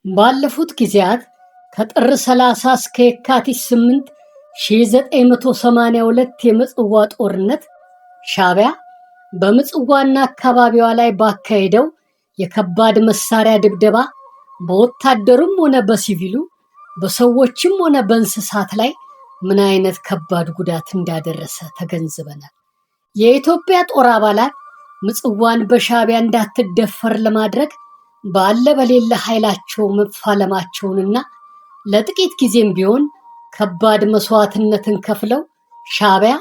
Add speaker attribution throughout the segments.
Speaker 1: ባለፉት ጊዜያት ከጥር 30 እስከ የካቲት 8 1982 የምጽዋ ጦርነት ሻዕቢያ በምጽዋና አካባቢዋ ላይ ባካሄደው የከባድ መሳሪያ ድብደባ በወታደሩም ሆነ በሲቪሉ በሰዎችም ሆነ በእንስሳት ላይ ምን አይነት ከባድ ጉዳት እንዳደረሰ ተገንዝበናል። የኢትዮጵያ ጦር አባላት ምጽዋን በሻዕቢያ እንዳትደፈር ለማድረግ ባለ በሌለ ኃይላቸው መፋለማቸውንና ለጥቂት ጊዜም ቢሆን ከባድ መስዋዕትነትን ከፍለው ሻዕቢያ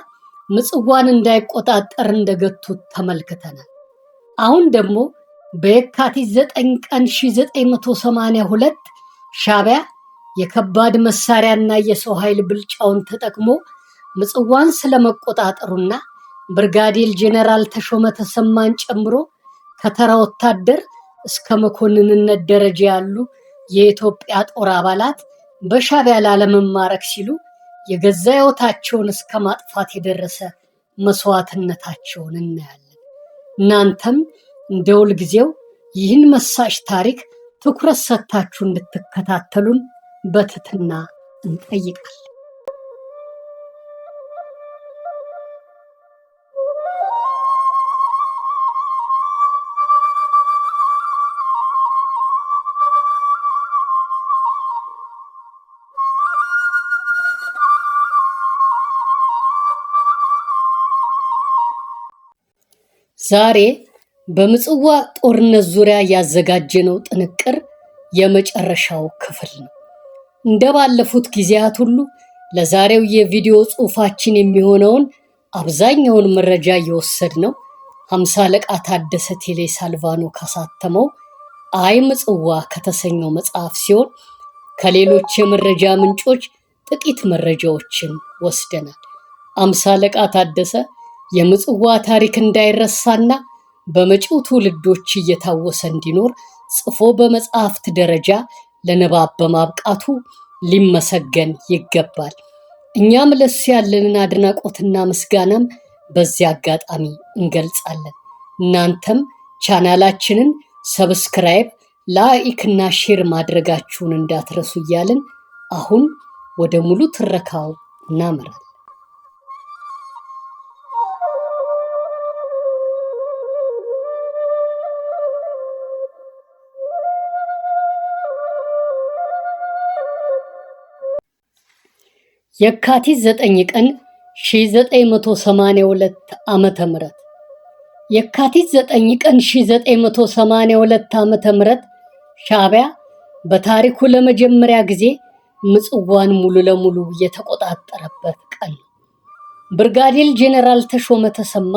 Speaker 1: ምጽዋን እንዳይቆጣጠር እንደገቱት ተመልክተናል። አሁን ደግሞ በየካቲት 9 ቀን 1982 ሻዕቢያ የከባድ መሳሪያና የሰው ኃይል ብልጫውን ተጠቅሞ ምጽዋን ስለመቆጣጠሩና ብርጋዴር ጄኔራል ተሾመ ተሰማን ጨምሮ ከተራ ወታደር እስከ መኮንንነት ደረጃ ያሉ የኢትዮጵያ ጦር አባላት በሻዕቢያ ላለመማረክ ሲሉ የገዛ ሕይወታቸውን እስከ ማጥፋት የደረሰ መስዋዕትነታቸውን እናያለን። እናንተም እንደ ሁልጊዜው ይህን መሳጭ ታሪክ ትኩረት ሰጥታችሁ እንድትከታተሉን በትህትና እንጠይቃለን። ዛሬ በምጽዋ ጦርነት ዙሪያ ያዘጋጀነው ጥንቅር የመጨረሻው ክፍል ነው። እንደባለፉት ጊዜያት ሁሉ ለዛሬው የቪዲዮ ጽሑፋችን የሚሆነውን አብዛኛውን መረጃ የወሰድነው 50 አለቃ ታደሰ ቴሌ ሳልቫኖ ካሳተመው አይ ምጽዋ ከተሰኘው መጽሐፍ ሲሆን ከሌሎች የመረጃ ምንጮች ጥቂት መረጃዎችን ወስደናል። 50 አለቃ ታደሰ የምጽዋ ታሪክ እንዳይረሳና በመጪው ትውልዶች እየታወሰ እንዲኖር ጽፎ በመጽሐፍት ደረጃ ለንባብ በማብቃቱ ሊመሰገን ይገባል። እኛም ለሱ ያለንን አድናቆትና ምስጋናም በዚህ አጋጣሚ እንገልጻለን። እናንተም ቻናላችንን ሰብስክራይብ፣ ላይክ እና ሼር ማድረጋችሁን እንዳትረሱ እያልን አሁን ወደ ሙሉ ትረካው እናመራለን። የካቲት 9 ቀን 1982 ዓመተ ምህረት የካቲት 9 ቀን 1982 ዓመተ ምህረት ሻዕቢያ በታሪኩ ለመጀመሪያ ጊዜ ምጽዋን ሙሉ ለሙሉ የተቆጣጠረበት ቀን ነው። ብርጋዴር ጄኔራል ተሾመ ተሰማ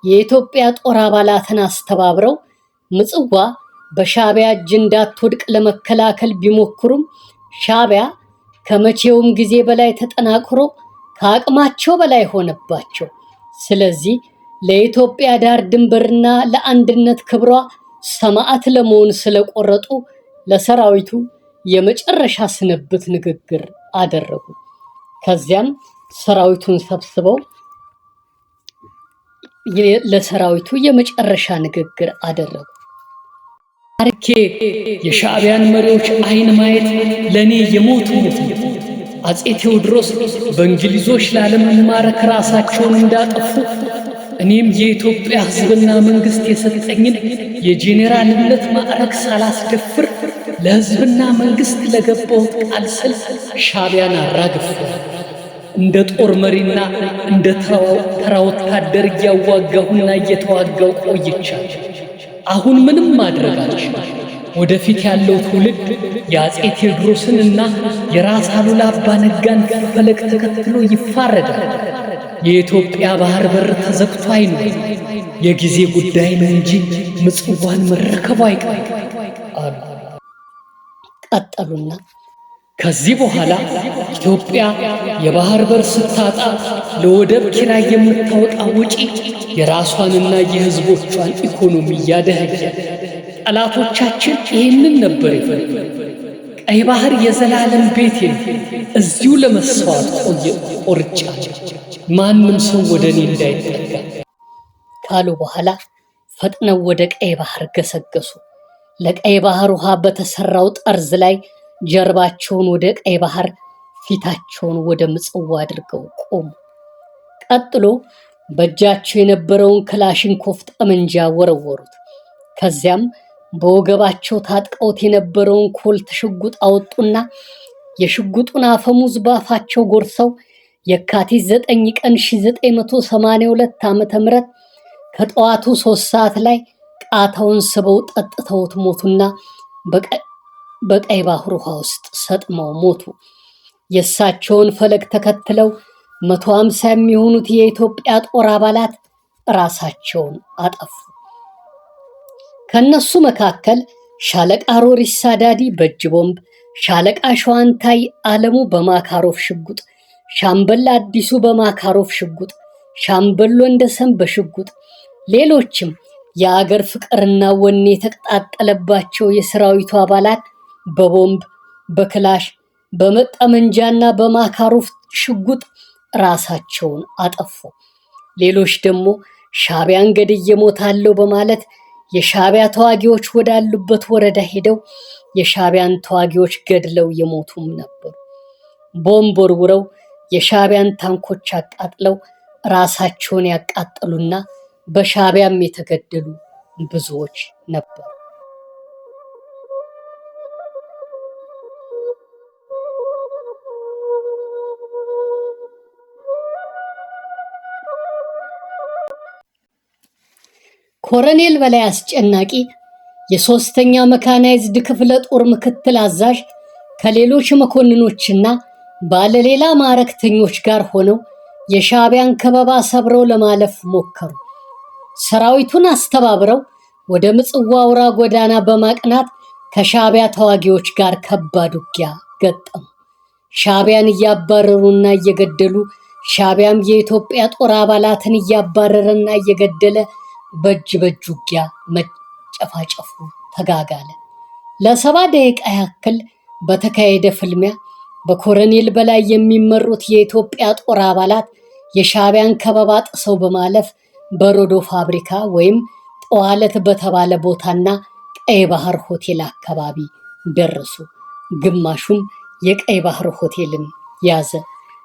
Speaker 1: የኢትዮጵያ ጦር አባላትን አስተባብረው ምጽዋ በሻዕቢያ እጅ እንዳትወድቅ ለመከላከል ቢሞክሩም ሻዕቢያ ከመቼውም ጊዜ በላይ ተጠናክሮ ከአቅማቸው በላይ ሆነባቸው። ስለዚህ ለኢትዮጵያ ዳር ድንበርና ለአንድነት ክብሯ ሰማዕት ለመሆን ስለቆረጡ ለሰራዊቱ የመጨረሻ ስንብት ንግግር አደረጉ። ከዚያም ሰራዊቱን ሰብስበው ለሰራዊቱ የመጨረሻ ንግግር አደረጉ። ታሪኬ የሻዕቢያን መሪዎች አይን ማየት ለኔ የሞቱ ሞት ነው። አፄ ቴዎድሮስ በእንግሊዞች ላለመማረክ ራሳቸውን እንዳጠፉ እኔም የኢትዮጵያ ሕዝብና መንግስት የሰጠኝን የጄኔራልነት ማዕረግ ሳላስደፍር ለሕዝብና መንግስት ለገባሁት ቃል ስል ሻዕቢያን አራግፌ እንደ ጦር መሪና እንደ ተራ ወታደር እያዋጋሁና እየተዋጋው ቆይቻለሁ። አሁን ምንም ማድረግ አልችልም። ወደፊት ያለው ትውልድ የአፄ ቴዎድሮስንና የራስ አሉላ አባ ነጋን ፈለግ ተከትሎ ይፋረዳል። የኢትዮጵያ ባህር በር ተዘግቶ አይኖርም። የጊዜ ጉዳይ ነው እንጂ ምጽዋን መረከቡ አይቀርም አሉ። ቀጠሉና ከዚህ በኋላ ኢትዮጵያ የባህር በር ስታጣ ለወደብ ኪራይ የምታወጣ ወጪ የራሷንና የህዝቦቿን ኢኮኖሚ እያደኸየ፣ ጠላቶቻችን ይህንን ነበር ይፈልጉ። ቀይ ባህር የዘላለም ቤቴ ነው፣ እዚሁ ለመሰዋት ቆርጫለሁ፣ ማንም ሰው ወደ እኔ እንዳይጠጋ ካሉ በኋላ ፈጥነው ወደ ቀይ ባህር ገሰገሱ። ለቀይ ባህር ውሃ በተሰራው ጠርዝ ላይ ጀርባቸውን ወደ ቀይ ባህር ፊታቸውን ወደ ምጽዋ አድርገው ቆሙ። ቀጥሎ በእጃቸው የነበረውን ክላሽንኮቭ ጠመንጃ ወረወሩት። ከዚያም በወገባቸው ታጥቀውት የነበረውን ኮልት ሽጉጥ አወጡና የሽጉጡን አፈሙዝ ባፋቸው ጎርሰው የካቲት 9 ቀን 1982 ዓ.ም ከጠዋቱ 3 ሰዓት ላይ ቃታውን ስበው ጠጥተውት ሞቱና በቀይ ባህር ውሃ ውስጥ ሰጥመው ሞቱ። የእሳቸውን ፈለግ ተከትለው 150 የሚሆኑት የኢትዮጵያ ጦር አባላት ራሳቸውን አጠፉ። ከነሱ መካከል ሻለቃ ሮሪሳ ዳዲ በእጅ ቦምብ፣ ሻለቃ ሸዋንታይ አለሙ በማካሮፍ ሽጉጥ፣ ሻምበል አዲሱ በማካሮፍ ሽጉጥ፣ ሻምበል ወንደሰን በሽጉጥ፣ ሌሎችም የአገር ፍቅርና ወኔ የተቀጣጠለባቸው የሰራዊቱ አባላት በቦምብ፣ በክላሽ፣ በመጠመንጃና በማካሮፍ ሽጉጥ ራሳቸውን አጠፉ። ሌሎች ደግሞ ሻዕቢያን ገድዬ እሞታለሁ በማለት የሻዕቢያ ተዋጊዎች ወዳሉበት ወረዳ ሄደው የሻዕቢያን ተዋጊዎች ገድለው የሞቱም ነበሩ። ቦምብ ወርውረው የሻዕቢያን ታንኮች አቃጥለው ራሳቸውን ያቃጠሉና በሻዕቢያም የተገደሉ ብዙዎች ነበሩ። ኮሎኔል በላይ አስጨናቂ የ3ኛ መካናይዝድ ክፍለ ጦር ምክትል አዛዥ ከሌሎች መኮንኖችና ባለሌላ ማዕረግተኞች ጋር ሆነው የሻዕቢያን ከበባ ሰብረው ለማለፍ ሞከሩ። ሰራዊቱን አስተባብረው ወደ ምጽዋ አውራ ጎዳና በማቅናት ከሻዕቢያ ተዋጊዎች ጋር ከባድ ውጊያ ገጠሙ። ሻዕቢያን እያባረሩና እየገደሉ፣ ሻዕቢያም የኢትዮጵያ ጦር አባላትን እያባረረና እየገደለ በእጅ ውጊያ መጨፋጨፉ ተጋጋለ። ለ7 ደቂቃ ያክል በተካሄደ ፍልሚያ በኮሎኔል በላይ የሚመሩት የኢትዮጵያ ጦር አባላት የሻዕቢያን ከበባ ጥሰው በማለፍ በሮዶ ፋብሪካ ወይም ጠዋለት በተባለ ቦታና ቀይ ባህር ሆቴል አካባቢ ደረሱ። ግማሹም የቀይ ባህር ሆቴልን ያዘ።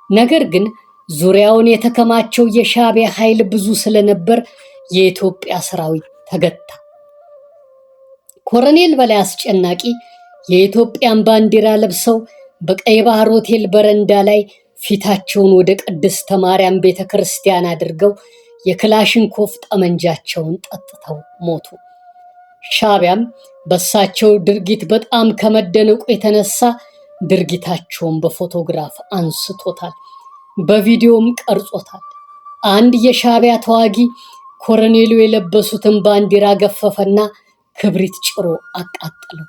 Speaker 1: ነገር ግን ዙሪያውን የተከማቸው የሻዕቢያ ኃይል ብዙ ስለነበር የኢትዮጵያ ሰራዊት ተገታ። ኮሎኔል በላይ አስጨናቂ የኢትዮጵያን ባንዲራ ለብሰው በቀይ ባህር ሆቴል በረንዳ ላይ ፊታቸውን ወደ ቅድስተ ማርያም ቤተክርስቲያን አድርገው የክላሽንኮቭ ጠመንጃቸውን ጠጥተው ሞቱ። ሻዕቢያም በሳቸው ድርጊት በጣም ከመደነቁ የተነሳ ድርጊታቸውን በፎቶግራፍ አንስቶታል፣ በቪዲዮም ቀርጾታል። አንድ የሻዕቢያ ተዋጊ ኮሎኔሉ የለበሱትን ባንዲራ ገፈፈና ክብሪት ጭሮ አቃጠለው።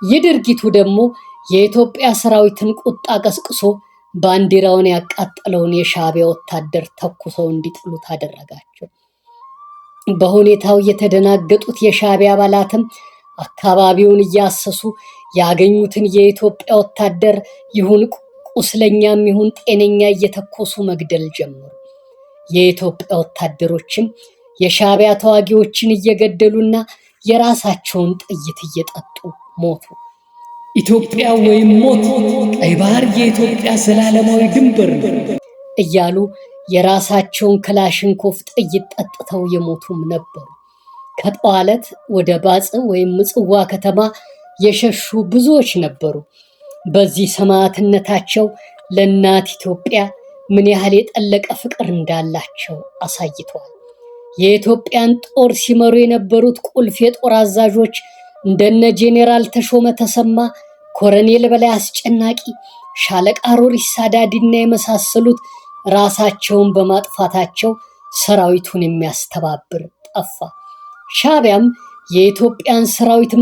Speaker 1: ይህ ድርጊቱ ደግሞ የኢትዮጵያ ሰራዊትን ቁጣ ቀስቅሶ ባንዲራውን ያቃጠለውን የሻዕቢያ ወታደር ተኩሰው እንዲጥሉት አደረጋቸው። በሁኔታው የተደናገጡት የሻዕቢያ አባላትም አካባቢውን እያሰሱ ያገኙትን የኢትዮጵያ ወታደር ይሁን ቁስለኛም ይሁን ጤነኛ እየተኮሱ መግደል ጀመሩ። የኢትዮጵያ ወታደሮችም የሻዕቢያ ተዋጊዎችን እየገደሉና የራሳቸውን ጥይት እየጠጡ ሞቱ። ኢትዮጵያ ወይም ሞት፣ ቀይ ባህር የኢትዮጵያ ዘላለማዊ ድንበር እያሉ የራሳቸውን ክላሽንኮቭ ጥይት ጠጥተው የሞቱም ነበሩ። ከጠዋለት ወደ ባጽ ወይም ምጽዋ ከተማ የሸሹ ብዙዎች ነበሩ። በዚህ ሰማዕትነታቸው ለእናት ኢትዮጵያ ምን ያህል የጠለቀ ፍቅር እንዳላቸው አሳይተዋል። የኢትዮጵያን ጦር ሲመሩ የነበሩት ቁልፍ የጦር አዛዦች እንደነ ጄኔራል ተሾመ ተሰማ፣ ኮሎኔል በላይ አስጨናቂ፣ ሻለቃ ሮሪሳ ዳዲና የመሳሰሉት ራሳቸውን በማጥፋታቸው ሰራዊቱን የሚያስተባብር ጠፋ። ሻዕቢያም የኢትዮጵያን ሰራዊት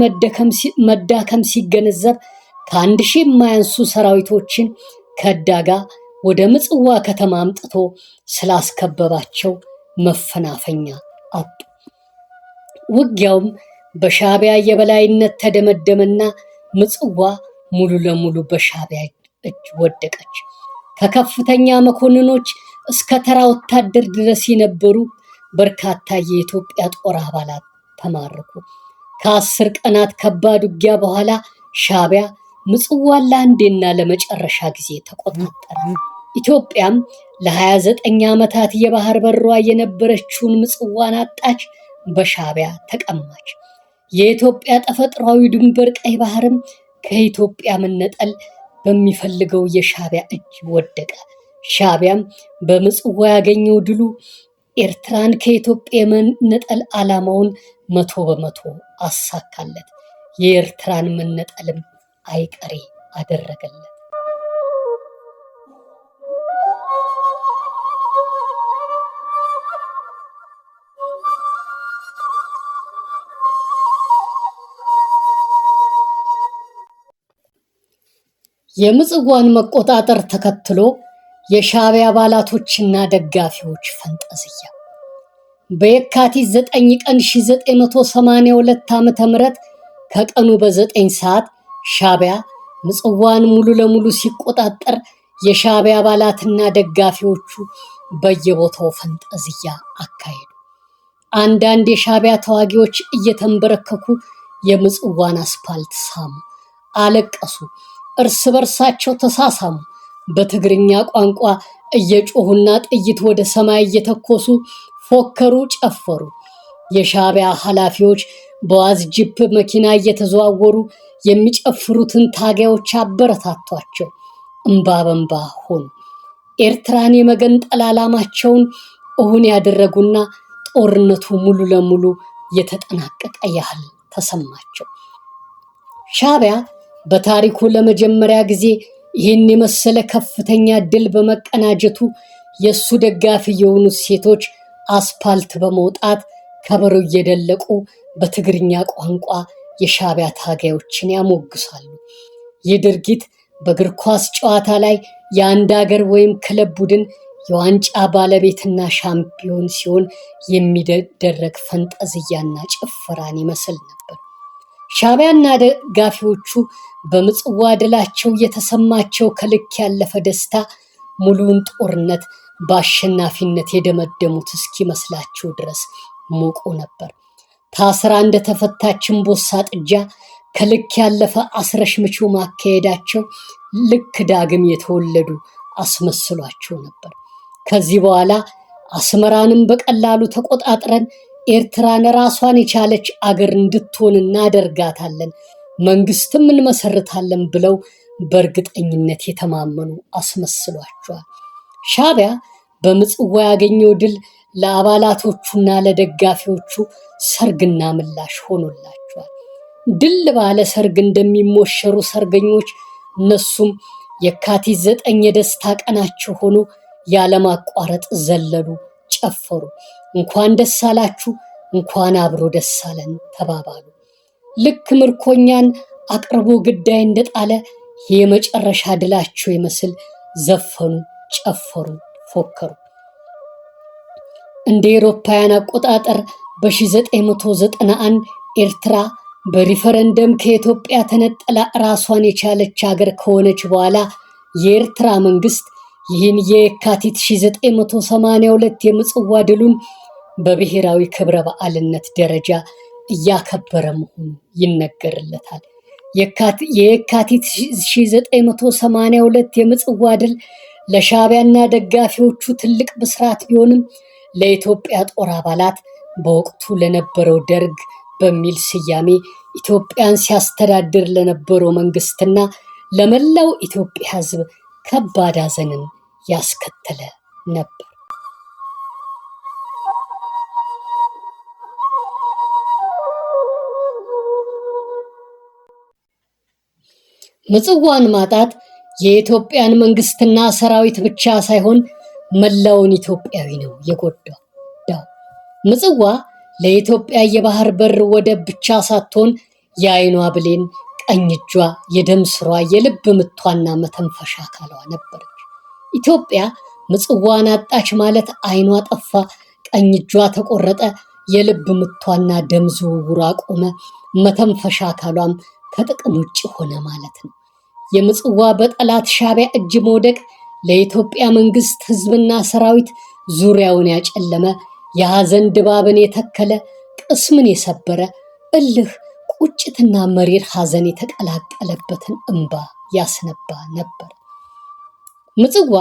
Speaker 1: መዳከም ሲገነዘብ ከ1000 የማያንሱ ሰራዊቶችን ከዳጋ ወደ ምጽዋ ከተማ አምጥቶ ስላስከበባቸው መፈናፈኛ አጡ። ውጊያውም በሻዕቢያ የበላይነት ተደመደመና ምጽዋ ሙሉ ለሙሉ በሻዕቢያ እጅ ወደቀች። ከከፍተኛ መኮንኖች እስከ ተራ ወታደር ድረስ የነበሩ በርካታ የኢትዮጵያ ጦር አባላት ተማረኩ። ከ10 ቀናት ከባድ ውጊያ በኋላ ሻዕቢያ ምጽዋን ለአንዴና ለመጨረሻ ጊዜ ተቆጣጠረ። ኢትዮጵያም ለ29 ዓመታት የባህር በሯ የነበረችውን ምጽዋን አጣች፣ በሻዕቢያ ተቀማች። የኢትዮጵያ ተፈጥሯዊ ድንበር ቀይ ባህርም ከኢትዮጵያ መነጠል በሚፈልገው የሻዕቢያ እጅ ወደቀ። ሻዕቢያም በምጽዋ ያገኘው ድሉ ኤርትራን ከኢትዮጵያ የመነጠል ዓላማውን 100% አሳካለት። የኤርትራን መነጠልም አይቀሬ አደረገለት። የምጽዋን መቆጣጠር ተከትሎ የሻዕቢያ አባላቶችና ደጋፊዎች ፈንጠዝያ በየካቲት 9 ቀን 1982 ዓ.ም ከቀኑ በ9 ሰዓት ሻዕቢያ ምጽዋን ሙሉ ለሙሉ ሲቆጣጠር የሻዕቢያ አባላትና ደጋፊዎቹ በየቦታው ፈንጠዝያ አካሄዱ። አንዳንድ የሻዕቢያ ተዋጊዎች እየተንበረከኩ የምጽዋን አስፓልት ሳሙ፣ አለቀሱ፣ እርስ በርሳቸው ተሳሳሙ። በትግርኛ ቋንቋ እየጮሁና ጥይት ወደ ሰማይ እየተኮሱ ፎከሩ፣ ጨፈሩ። የሻዕቢያ ኃላፊዎች በዋዝ ጂፕ መኪና እየተዘዋወሩ የሚጨፍሩትን ታጋዮች አበረታቷቸው፣ እምባ በእምባ ሆኑ። ኤርትራን የመገንጠል ዓላማቸውን እውን ያደረጉና ጦርነቱ ሙሉ ለሙሉ የተጠናቀቀ ያህል ተሰማቸው። ሻዕቢያ በታሪኩ ለመጀመሪያ ጊዜ ይህን የመሰለ ከፍተኛ ድል በመቀናጀቱ የእሱ ደጋፊ የሆኑት ሴቶች አስፓልት በመውጣት ከበሮ እየደለቁ በትግርኛ ቋንቋ የሻዕቢያ ታጋዮችን ያሞግሳሉ። ይህ ድርጊት በእግር ኳስ ጨዋታ ላይ የአንድ ሀገር ወይም ክለብ ቡድን የዋንጫ ባለቤትና ሻምፒዮን ሲሆን የሚደረግ ፈንጠዝያና ጭፈራን ይመስል ነበር። ሻዕቢያና ደጋፊዎቹ በምጽዋ ድላቸው የተሰማቸው ከልክ ያለፈ ደስታ ሙሉውን ጦርነት በአሸናፊነት የደመደሙት እስኪመስላቸው ድረስ ሞቆ ነበር። ታስራ እንደተፈታች እምቦሳ ጥጃ ከልክ ያለፈ አስረሽምቹ ማካሄዳቸው ልክ ዳግም የተወለዱ አስመስሏቸው ነበር። ከዚህ በኋላ አስመራንም በቀላሉ ተቆጣጥረን ኤርትራን ራሷን የቻለች አገር እንድትሆን እናደርጋታለን፣ መንግስትም እንመሰርታለን ብለው በእርግጠኝነት የተማመኑ አስመስሏቸዋል። ሻዕቢያ በምጽዋ ያገኘው ድል ለአባላቶቹና ለደጋፊዎቹ ሰርግና ምላሽ ሆኖላቸዋል። ድል ባለ ሰርግ እንደሚሞሸሩ ሰርገኞች እነሱም የካቲት 9 የደስታ ቀናቸው ሆኖ ያለማቋረጥ ዘለሉ፣ ጨፈሩ። እንኳን ደስ አላችሁ፣ እንኳን አብሮ ደስ አለን ተባባሉ። ልክ ምርኮኛን አቅርቦ ግዳይ እንደጣለ የመጨረሻ ድላቸው ይመስል ዘፈኑ፣ ጨፈሩ፣ ፎከሩ። እንደ አውሮፓውያን አቆጣጠር በ1991 ኤርትራ በሪፈረንደም ከኢትዮጵያ ተነጥላ ራሷን የቻለች ሀገር ከሆነች በኋላ የኤርትራ መንግስት ይህን የካቲት 1982 የምጽዋ ድሉን በብሔራዊ ክብረ በዓልነት ደረጃ እያከበረ መሆኑ ይነገርለታል። የካቲት 1982 የምጽዋ ድል ለሻዕቢያና ደጋፊዎቹ ትልቅ ብስራት ቢሆንም ለኢትዮጵያ ጦር አባላት በወቅቱ ለነበረው ደርግ በሚል ስያሜ ኢትዮጵያን ሲያስተዳድር ለነበረው መንግስትና ለመላው ኢትዮጵያ ሕዝብ ከባድ ሐዘንን ያስከተለ ነበር። ምጽዋን ማጣት የኢትዮጵያን መንግስትና ሰራዊት ብቻ ሳይሆን መላውን ኢትዮጵያዊ ነው የጎዳው። ምጽዋ ለኢትዮጵያ የባህር በር ወደብ ብቻ ሳትሆን የዓይኗ ብሌን፣ ቀኝ እጇ፣ የደም ስሯ፣ የልብ ምቷና መተንፈሻ አካሏ ነበረች። ኢትዮጵያ ምጽዋን አጣች ማለት ዓይኗ ጠፋ፣ ቀኝ እጇ ተቆረጠ፣ የልብ ምቷና ደም ዝውውሯ ቆመ፣ መተንፈሻ አካሏም ከጥቅም ውጭ ሆነ ማለት ነው። የምጽዋ በጠላት ሻዕቢያ እጅ መውደቅ ለኢትዮጵያ መንግስት፣ ህዝብና ሰራዊት ዙሪያውን ያጨለመ፣ የሐዘን ድባብን የተከለ፣ ቅስምን የሰበረ፣ እልህ ቁጭትና መሪር ሐዘን የተቀላቀለበትን እንባ ያስነባ ነበር። ምጽዋ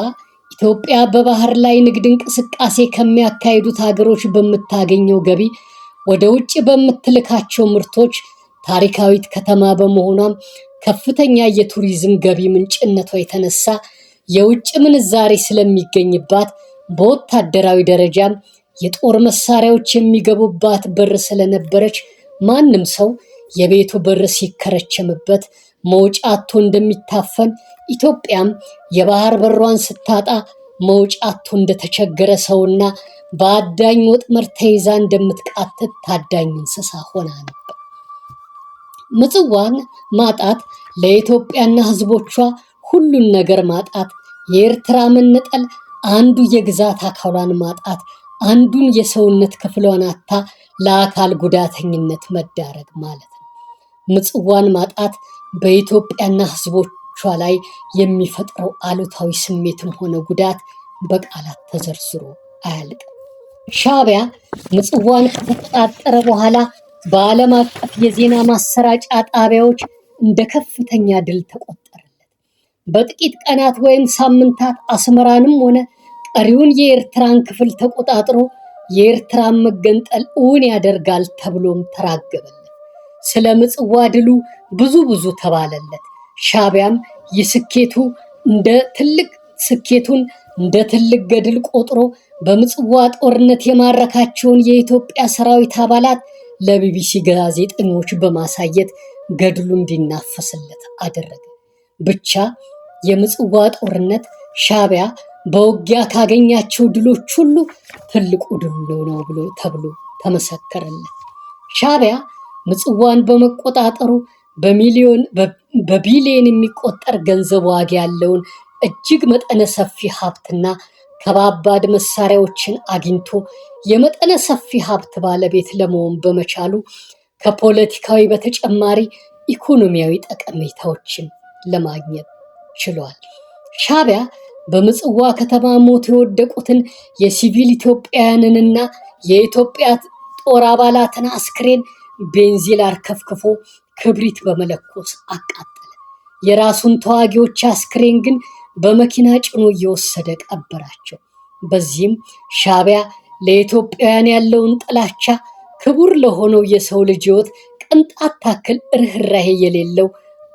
Speaker 1: ኢትዮጵያ በባህር ላይ ንግድ እንቅስቃሴ ከሚያካሂዱት ሀገሮች በምታገኘው ገቢ ወደ ውጭ በምትልካቸው ምርቶች ታሪካዊት ከተማ በመሆኗም ከፍተኛ የቱሪዝም ገቢ ምንጭነቷ የተነሳ የውጭ ምንዛሬ ስለሚገኝባት በወታደራዊ ደረጃም የጦር መሳሪያዎች የሚገቡባት በር ስለነበረች ማንም ሰው የቤቱ በር ሲከረቸምበት መውጫ አጥቶ እንደሚታፈን ኢትዮጵያም የባህር በሯን ስታጣ መውጫ አጥቶ እንደተቸገረ ሰውና በአዳኝ ወጥመድ ተይዛ እንደምትቃትት ታዳኝ እንስሳ ሆና ነበር። ምጽዋን ማጣት ለኢትዮጵያና ሕዝቦቿ ሁሉን ነገር ማጣት፣ የኤርትራ መነጠል፣ አንዱ የግዛት አካሏን ማጣት፣ አንዱን የሰውነት ክፍሏን አጥታ ለአካል ጉዳተኝነት መዳረግ ማለት ነው። ምጽዋን ማጣት በኢትዮጵያና ሕዝቦቿ ላይ የሚፈጥረው አሉታዊ ስሜትም ሆነ ጉዳት በቃላት ተዘርዝሮ አያልቅም። ሻዕቢያ ምጽዋን ከተቆጣጠረ በኋላ በዓለም አቀፍ የዜና ማሰራጫ ጣቢያዎች እንደ ከፍተኛ ድል ተቆጠረለት። በጥቂት ቀናት ወይም ሳምንታት አስመራንም ሆነ ቀሪውን የኤርትራን ክፍል ተቆጣጥሮ የኤርትራን መገንጠል እውን ያደርጋል ተብሎም ተራገበለት። ስለ ምጽዋ ድሉ ብዙ ተባለለት። ሻዕቢያም ስኬቱን እንደ ትልቅ ገድል ቆጥሮ በምጽዋ ጦርነት የማረካቸውን የኢትዮጵያ ሰራዊት አባላት ለቢቢሲ ጋዜጠኞች በማሳየት ገድሉ እንዲናፈስለት አደረገ። ብቻ የምጽዋ ጦርነት ሻዕቢያ በውጊያ ካገኛቸው ድሎች ሁሉ ትልቁ ድሉ ነው ተብሎ ተመሰከረለት። ሻዕቢያ ምጽዋን በመቆጣጠሩ በቢሊዮን የሚቆጠር ገንዘብ ዋጋ ያለውን እጅግ መጠነ ሰፊ ሀብትና ከባባድ መሳሪያዎችን አግኝቶ የመጠነ ሰፊ ሀብት ባለቤት ለመሆን በመቻሉ ከፖለቲካዊ በተጨማሪ ኢኮኖሚያዊ ጠቀሜታዎችን ለማግኘት ችሏል። ሻዕቢያ በምጽዋ ከተማ ሞት የወደቁትን የሲቪል ኢትዮጵያውያንንና የኢትዮጵያ ጦር አባላትን አስክሬን ቤንዚን አርከፍክፎ ክብሪት በመለኮስ አቃጠለ። የራሱን ተዋጊዎች አስክሬን ግን በመኪና ጭኖ እየወሰደ ቀበራቸው። በዚህም ሻዕቢያ ለኢትዮጵያውያን ያለውን ጥላቻ፣ ክቡር ለሆነው የሰው ልጅ ሕይወት ቅንጣት ታክል ርኅራኄ የሌለው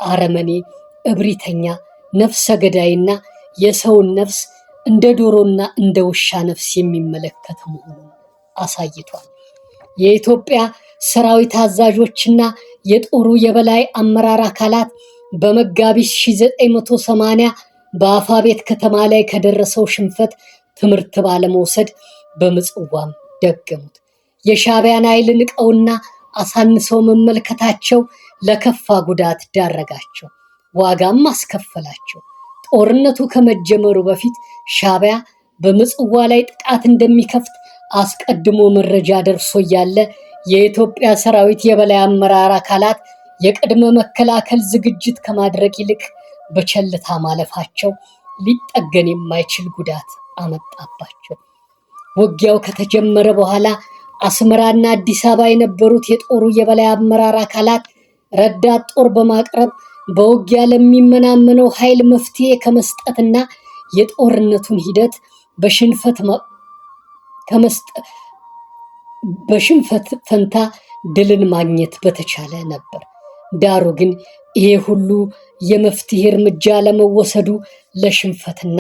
Speaker 1: አረመኔ፣ እብሪተኛ፣ ነፍሰ ገዳይና የሰውን ነፍስ እንደ ዶሮና እንደ ውሻ ነፍስ የሚመለከት መሆኑን አሳይቷል። የኢትዮጵያ ሰራዊት አዛዦችና የጦሩ የበላይ አመራር አካላት በመጋቢት 1980 በአፋቤት ከተማ ላይ ከደረሰው ሽንፈት ትምህርት ባለመውሰድ በምጽዋም ደገሙት። የሻዕቢያን ኃይል ንቀውና አሳንሰው መመልከታቸው ለከፋ ጉዳት ዳረጋቸው፣ ዋጋም አስከፈላቸው። ጦርነቱ ከመጀመሩ በፊት ሻዕቢያ በምጽዋ ላይ ጥቃት እንደሚከፍት አስቀድሞ መረጃ ደርሶ እያለ የኢትዮጵያ ሰራዊት የበላይ አመራር አካላት የቅድመ መከላከል ዝግጅት ከማድረግ ይልቅ በቸልታ ማለፋቸው ሊጠገን የማይችል ጉዳት አመጣባቸው። ውጊያው ከተጀመረ በኋላ አስመራና አዲስ አበባ የነበሩት የጦሩ የበላይ አመራር አካላት ረዳት ጦር በማቅረብ በውጊያ ለሚመናመነው ኃይል መፍትሄ ከመስጠትና የጦርነቱን ሂደት በሽንፈት ፈንታ ድልን ማግኘት በተቻለ ነበር። ዳሩ ግን ይሄ ሁሉ የመፍትሄ እርምጃ ለመወሰዱ ለሽንፈትና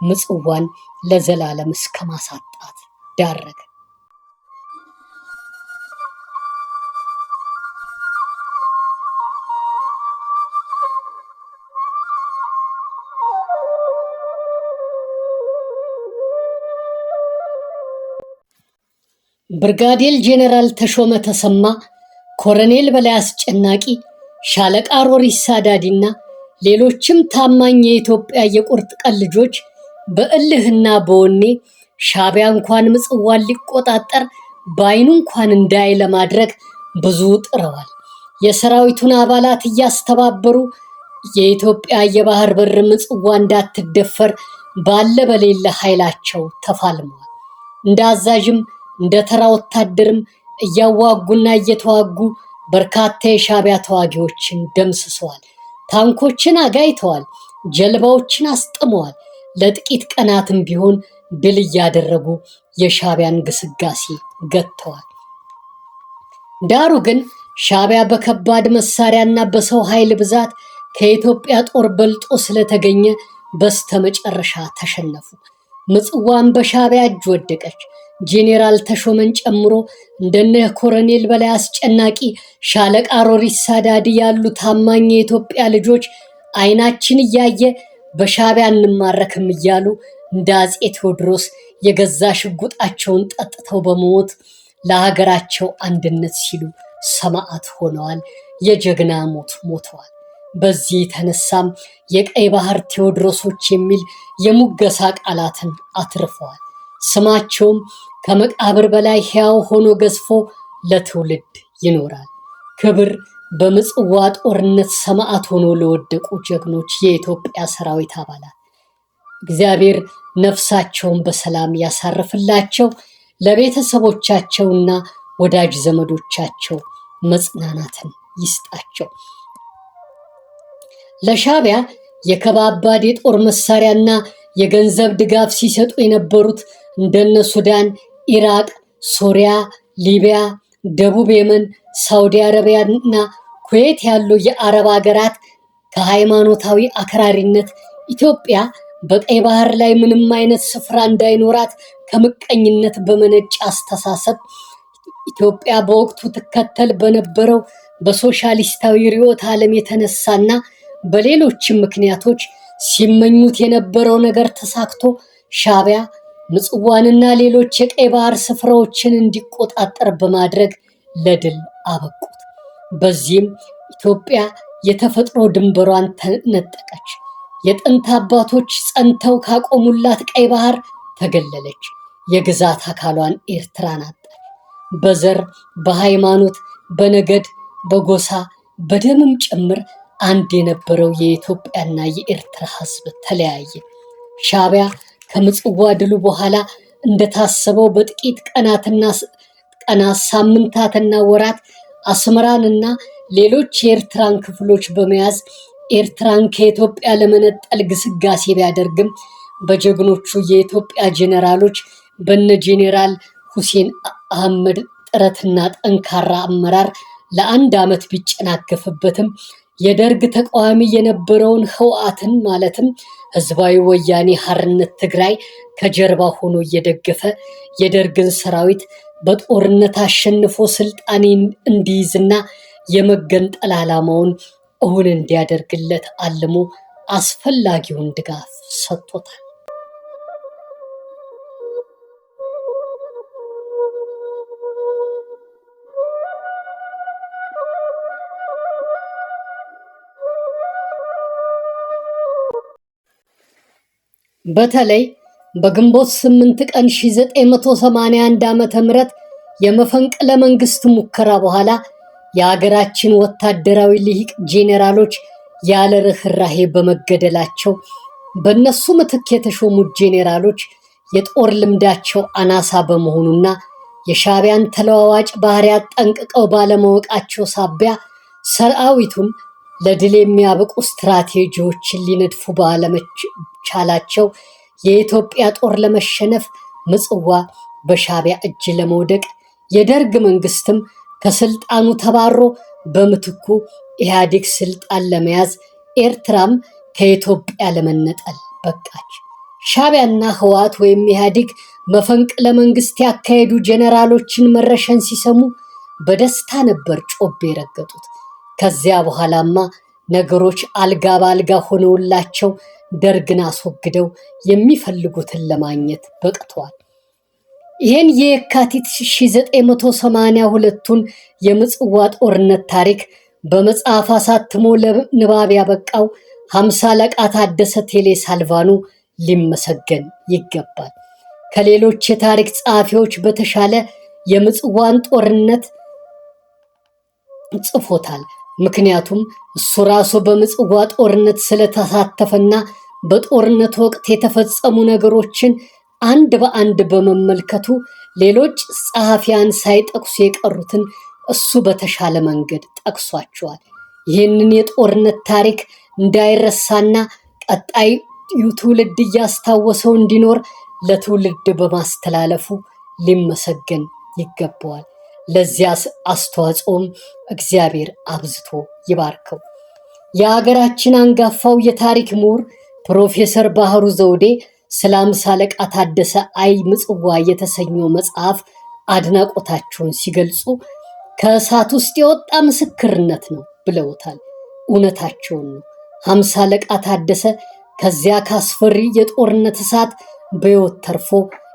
Speaker 1: ምጽዋን ለዘላለም እስከ ማሳጣት ዳረገ። ብርጋዴር ጄኔራል ተሾመ ተሰማ፣ ኮሎኔል በላይ አስጨናቂ፣ ሻለቃ ሮሪሳ ዳዲና ሌሎችም ታማኝ የኢትዮጵያ የቁርጥ ቀን ልጆች በእልህና በወኔ ሻዕቢያ እንኳን ምጽዋን ሊቆጣጠር በዓይኑ እንኳን እንዳይ ለማድረግ ብዙ ጥረዋል። የሰራዊቱን አባላት እያስተባበሩ የኢትዮጵያ የባህር በር ምጽዋ እንዳትደፈር ባለ በሌለ ኃይላቸው ተፋልመዋል። እንደ አዛዥም እንደ ተራ ወታደርም እያዋጉና እየተዋጉ በርካታ የሻዕቢያ ተዋጊዎችን ደምስሰዋል። ታንኮችን አጋይተዋል። ጀልባዎችን አስጥመዋል። ለጥቂት ቀናትም ቢሆን ድል እያደረጉ የሻዕቢያን ግስጋሴ ገጥተዋል። ዳሩ ግን ሻዕቢያ በከባድ መሳሪያና በሰው ኃይል ብዛት ከኢትዮጵያ ጦር በልጦ ስለተገኘ በስተመጨረሻ ተሸነፉ። ምጽዋም በሻዕቢያ እጅ ወደቀች። ጄኔራል ተሾመን ጨምሮ እንደነ ኮሎኔል በላይ አስጨናቂ፣ ሻለቃ ሮሪሳ ዳዲ ያሉ ታማኝ የኢትዮጵያ ልጆች አይናችን እያየ በሻዕቢያ እንማረክም እያሉ እንደ አፄ ቴዎድሮስ የገዛ ሽጉጣቸውን ጠጥተው በመሞት ለሀገራቸው አንድነት ሲሉ ሰማዕት ሆነዋል። የጀግና ሞት ሞተዋል። በዚህ የተነሳም የቀይ ባህር ቴዎድሮሶች የሚል የሙገሳ ቃላትን አትርፈዋል። ስማቸውም ከመቃብር በላይ ሕያው ሆኖ ገዝፎ ለትውልድ ይኖራል። ክብር በምጽዋ ጦርነት ሰማዕት ሆኖ ለወደቁ ጀግኖች የኢትዮጵያ ሰራዊት አባላት እግዚአብሔር ነፍሳቸውን በሰላም ያሳርፍላቸው። ለቤተሰቦቻቸውና ወዳጅ ዘመዶቻቸው መጽናናትን ይስጣቸው። ለሻዕቢያ የከባባድ የጦር መሳሪያና የገንዘብ ድጋፍ ሲሰጡ የነበሩት እንደነ ሱዳን፣ ኢራቅ፣ ሶሪያ፣ ሊቢያ፣ ደቡብ የመን፣ ሳውዲ አረቢያና ኩዌት ያሉ የአረብ ሀገራት ከሃይማኖታዊ አክራሪነት ኢትዮጵያ በቀይ ባህር ላይ ምንም አይነት ስፍራ እንዳይኖራት ከምቀኝነት በመነጨ አስተሳሰብ ኢትዮጵያ በወቅቱ ትከተል በነበረው በሶሻሊስታዊ ርዕዮተ ዓለም የተነሳና በሌሎችም ምክንያቶች ሲመኙት የነበረው ነገር ተሳክቶ ሻዕቢያ ምጽዋንና ሌሎች የቀይ ባህር ስፍራዎችን እንዲቆጣጠር በማድረግ ለድል አበቁት። በዚህም ኢትዮጵያ የተፈጥሮ ድንበሯን ተነጠቀች። የጥንት አባቶች ጸንተው ካቆሙላት ቀይ ባህር ተገለለች። የግዛት አካሏን ኤርትራን አጣች። በዘር፣ በሃይማኖት፣ በነገድ፣ በጎሳ፣ በደምም ጭምር አንድ የነበረው የኢትዮጵያና የኤርትራ ሕዝብ ተለያየ። ሻዕቢያ ከምጽዋ ድሉ በኋላ እንደታሰበው በጥቂት ቀናት፣ ሳምንታትና ወራት አስመራንና ሌሎች የኤርትራን ክፍሎች በመያዝ ኤርትራን ከኢትዮጵያ ለመነጠል ግስጋሴ ቢያደርግም በጀግኖቹ የኢትዮጵያ ጄኔራሎች በነ ጄኔራል ሁሴን አህመድ ጥረትና ጠንካራ አመራር ለአንድ ዓመት ቢጨናገፍበትም የደርግ ተቃዋሚ የነበረውን ህወሓትን ማለትም ህዝባዊ ወያኔ ሓርነት ትግራይ ከጀርባ ሆኖ እየደገፈ የደርግን ሰራዊት በጦርነት አሸንፎ ስልጣን እንዲይዝና የመገንጠል ዓላማውን እውን እንዲያደርግለት አልሞ አስፈላጊውን ድጋፍ ሰጥቶታል። በተለይ በግንቦት 8 ቀን 1981 ዓ.ም የመፈንቅለ መንግስት ሙከራ በኋላ የሀገራችን ወታደራዊ ልሂቅ ጄኔራሎች ያለ ርህራሄ በመገደላቸው በእነሱ ምትክ የተሾሙት ጄኔራሎች የጦር ልምዳቸው አናሳ በመሆኑና የሻዕቢያን ተለዋዋጭ ባህሪያት ጠንቅቀው ባለማወቃቸው ሳቢያ ሰራዊቱን ለድል የሚያበቁ ስትራቴጂዎችን ሊነድፉ ባለመቻላቸው የኢትዮጵያ ጦር ለመሸነፍ ምጽዋ በሻዕቢያ እጅ ለመውደቅ የደርግ መንግስትም ከስልጣኑ ተባሮ በምትኩ ኢህአዴግ ስልጣን ለመያዝ ኤርትራም ከኢትዮጵያ ለመነጠል በቃች። ሻዕቢያና ህወሓት ወይም ኢህአዴግ መፈንቅለ መንግስት ያካሄዱ ጄኔራሎችን መረሸን ሲሰሙ በደስታ ነበር ጮቤ የረገጡት። ከዚያ በኋላማ ነገሮች አልጋ በአልጋ ሆነውላቸው ደርግን አስወግደው የሚፈልጉትን ለማግኘት በቅተዋል። ይህን የካቲት 1982ቱን የምጽዋ ጦርነት ታሪክ በመጽሐፍ አሳትሞ ለንባብ ያበቃው 50 አለቃ ታደሰ ቴሌ ሳልቫኖ ሊመሰገን ይገባል። ከሌሎች የታሪክ ጸሐፊዎች በተሻለ የምጽዋን ጦርነት ጽፎታል። ምክንያቱም እሱ ራሱ በምጽዋ ጦርነት ስለተሳተፈና በጦርነት ወቅት የተፈጸሙ ነገሮችን አንድ በአንድ በመመልከቱ ሌሎች ጸሐፊያን ሳይጠቅሱ የቀሩትን እሱ በተሻለ መንገድ ጠቅሷቸዋል። ይህንን የጦርነት ታሪክ እንዳይረሳና ቀጣዩ ትውልድ እያስታወሰው እንዲኖር ለትውልድ በማስተላለፉ ሊመሰገን ይገባዋል። ለዚያ አስተዋጽኦም እግዚአብሔር አብዝቶ ይባርከው። የሀገራችን አንጋፋው የታሪክ ምሁር ፕሮፌሰር ባህሩ ዘውዴ ስለ አምሳ አለቃ ታደሰ አይ ምጽዋ የተሰኘው መጽሐፍ አድናቆታቸውን ሲገልጹ ከእሳት ውስጥ የወጣ ምስክርነት ነው ብለውታል። እውነታቸውን ነው። አምሳ አለቃ ታደሰ ከዚያ ካስፈሪ የጦርነት እሳት በሕይወት ተርፎ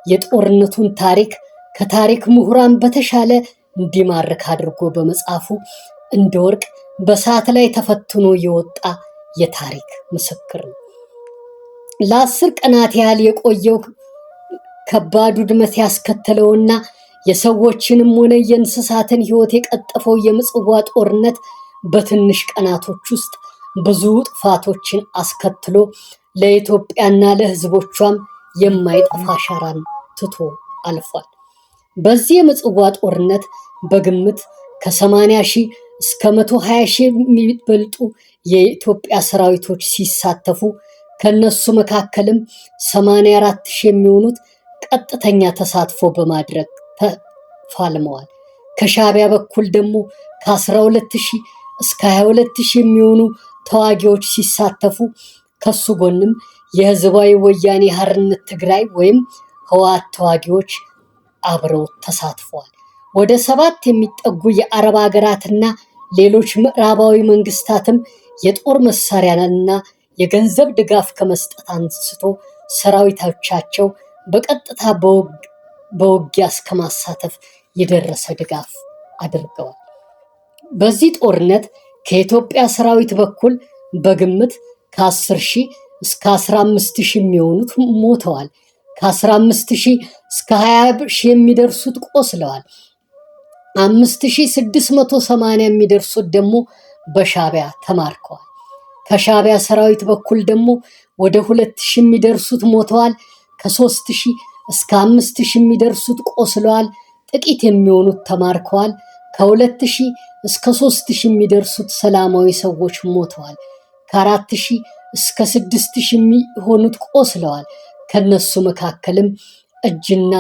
Speaker 1: የጦርነቱን ታሪክ ከታሪክ ምሁራን በተሻለ እንዲማርክ አድርጎ በመጽሐፉ እንደ ወርቅ በእሳት ላይ ተፈትኖ የወጣ የታሪክ ምስክር ነው። ለ10 ቀናት ያህል የቆየው ከባድ ውድመት ያስከተለውና የሰዎችንም ሆነ የእንስሳትን ሕይወት የቀጠፈው የምጽዋ ጦርነት በትንሽ ቀናቶች ውስጥ ብዙ ጥፋቶችን አስከትሎ ለኢትዮጵያና ለሕዝቦቿም የማይጠፋ አሻራን ትቶ አልፏል። በዚህ የምጽዋ ጦርነት በግምት ከ80 ሺህ እስከ 120 ሺህ የሚበልጡ የኢትዮጵያ ሰራዊቶች ሲሳተፉ ከነሱ መካከልም 84 ሺህ የሚሆኑት ቀጥተኛ ተሳትፎ በማድረግ ተፋልመዋል። ከሻዕቢያ በኩል ደግሞ ከ12 ሺህ እስከ 22 ሺህ የሚሆኑ ተዋጊዎች ሲሳተፉ ከሱ ጎንም የህዝባዊ ወያኔ ሓርነት ትግራይ ወይም ህወሓት ተዋጊዎች አብረው ተሳትፈዋል። ወደ 7 የሚጠጉ የአረብ ሀገራትና ሌሎች ምዕራባዊ መንግስታትም የጦር መሳሪያና የገንዘብ ድጋፍ ከመስጠት አንስቶ ሰራዊቶቻቸው በቀጥታ በውጊያ እስከ ማሳተፍ የደረሰ ድጋፍ አድርገዋል። በዚህ ጦርነት ከኢትዮጵያ ሰራዊት በኩል በግምት ከ10 ሺህ እስከ 15 ሺህ የሚሆኑት ሞተዋል። ከ15 ሺህ እስከ 20 ሺህ የሚደርሱት ቆስለዋል። 5680 የሚደርሱት ደግሞ በሻዕቢያ ተማርከዋል። ከሻዕቢያ ሰራዊት በኩል ደግሞ ወደ 2000 የሚደርሱት ሞተዋል። ከ3000 እስከ 5000 የሚደርሱት ቆስለዋል። ጥቂት የሚሆኑት ተማርከዋል። ከ2000 እስከ 3000 የሚደርሱት ሰላማዊ ሰዎች ሞተዋል። ከ4000 እስከ 6000 የሚሆኑት ቆስለዋል። ከነሱ መካከልም እጅና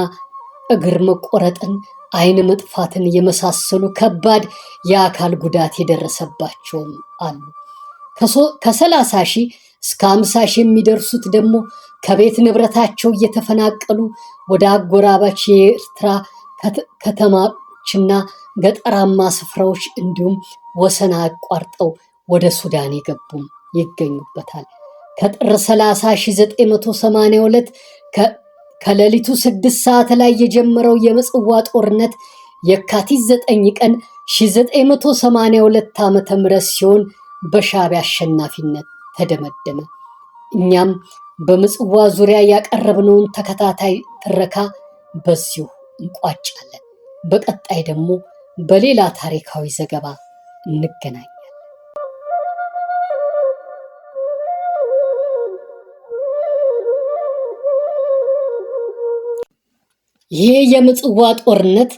Speaker 1: እግር መቆረጥን፣ ዓይን መጥፋትን የመሳሰሉ ከባድ የአካል ጉዳት የደረሰባቸውም አሉ። ከ30 ሺህ እስከ 50 ሺህ የሚደርሱት ደግሞ ከቤት ንብረታቸው እየተፈናቀሉ ወደ አጎራባች የኤርትራ ከተማዎችና ገጠራማ ስፍራዎች እንዲሁም ወሰን አቋርጠው ወደ ሱዳን የገቡም ይገኙበታል። ከጥር 30 1982 ከሌሊቱ 6 ሰዓት ላይ የጀመረው የምጽዋ ጦርነት የካቲት 9 ቀን 1982 ዓ.ም ሲሆን በሻዕቢያ አሸናፊነት ተደመደመ። እኛም በምጽዋ ዙሪያ ያቀረብነውን ተከታታይ ትረካ በዚሁ እንቋጫለን። በቀጣይ ደግሞ በሌላ ታሪካዊ ዘገባ እንገናኛለን። ይህ የምጽዋ ጦርነት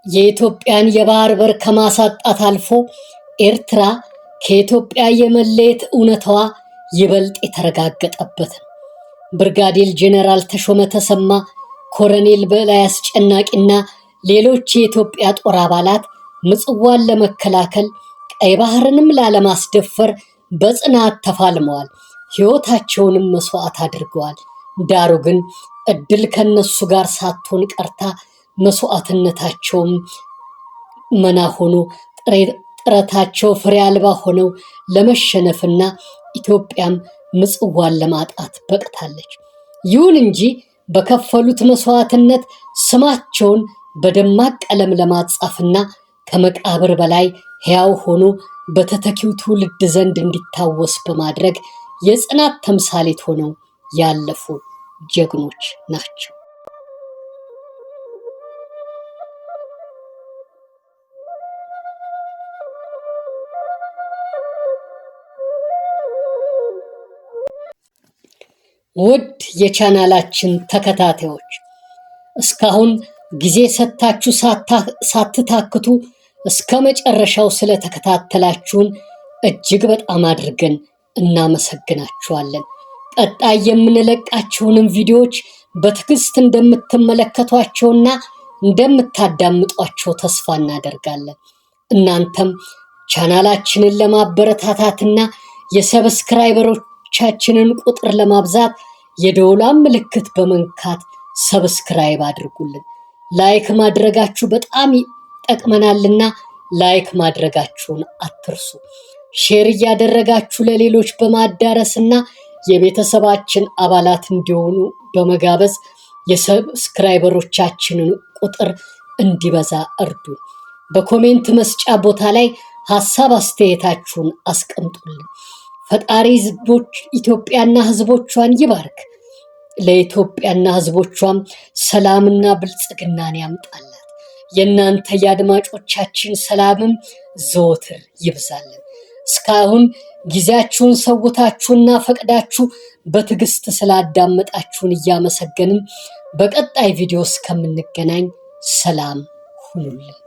Speaker 1: የኢትዮጵያን የባህር በር ከማሳጣት አልፎ ኤርትራ ከኢትዮጵያ የመለየት እውነታዋ ይበልጥ የተረጋገጠበት ነው። ብርጋዴር ጄኔራል ተሾመ ተሰማ፣ ኮሎኔል በላይ አስጨናቂና ሌሎች የኢትዮጵያ ጦር አባላት ምጽዋን ለመከላከል ቀይ ባህርንም ላለማስደፈር በጽናት ተፋልመዋል። ሕይወታቸውንም መስዋዕት አድርገዋል። ዳሩ ግን እድል ከነሱ ጋር ሳትሆን ቀርታ መስዋዕትነታቸውም መና ሆኖ ጥረታቸው ፍሬ አልባ ሆነው ለመሸነፍና ኢትዮጵያም ምጽዋን ለማጣት በቅታለች። ይሁን እንጂ በከፈሉት መስዋዕትነት ስማቸውን በደማቅ ቀለም ለማጻፍና ከመቃብር በላይ ሕያው ሆኖ በተተኪው ትውልድ ዘንድ እንዲታወስ በማድረግ የጽናት ተምሳሌት ሆነው ያለፉ ጀግኖች ናቸው። ውድ የቻናላችን ተከታታዮች እስካሁን ጊዜ ሰጥታችሁ ሳትታክቱ እስከ መጨረሻው ስለተከታተላችሁን እጅግ በጣም አድርገን እናመሰግናችኋለን። ቀጣይ የምንለቃቸውንም ቪዲዮዎች በትዕግስት እንደምትመለከቷቸውና እንደምታዳምጧቸው ተስፋ እናደርጋለን። እናንተም ቻናላችንን ለማበረታታትና የሰብስክራይበሮቻችንን ቁጥር ለማብዛት የደወሏን ምልክት በመንካት ሰብስክራይብ አድርጉልን። ላይክ ማድረጋችሁ በጣም ይጠቅመናልና ላይክ ማድረጋችሁን አትርሱ። ሼር እያደረጋችሁ ለሌሎች በማዳረስና የቤተሰባችን አባላት እንዲሆኑ በመጋበዝ የሰብስክራይበሮቻችንን ቁጥር እንዲበዛ እርዱ። በኮሜንት መስጫ ቦታ ላይ ሐሳብ አስተያየታችሁን አስቀምጡልን። ፈጣሪ ኢትዮጵያና ሕዝቦቿን ይባርክ። ለኢትዮጵያና ሕዝቦቿም ሰላምና ብልጽግናን ያምጣላት። የእናንተ የአድማጮቻችን ሰላምም ዘወትር ይብዛልን። እስካሁን ጊዜያችሁን ሰውታችሁና ፈቅዳችሁ በትዕግስት ስላዳመጣችሁን እያመሰገንን በቀጣይ ቪዲዮ እስከምንገናኝ ሰላም ሁኑልን።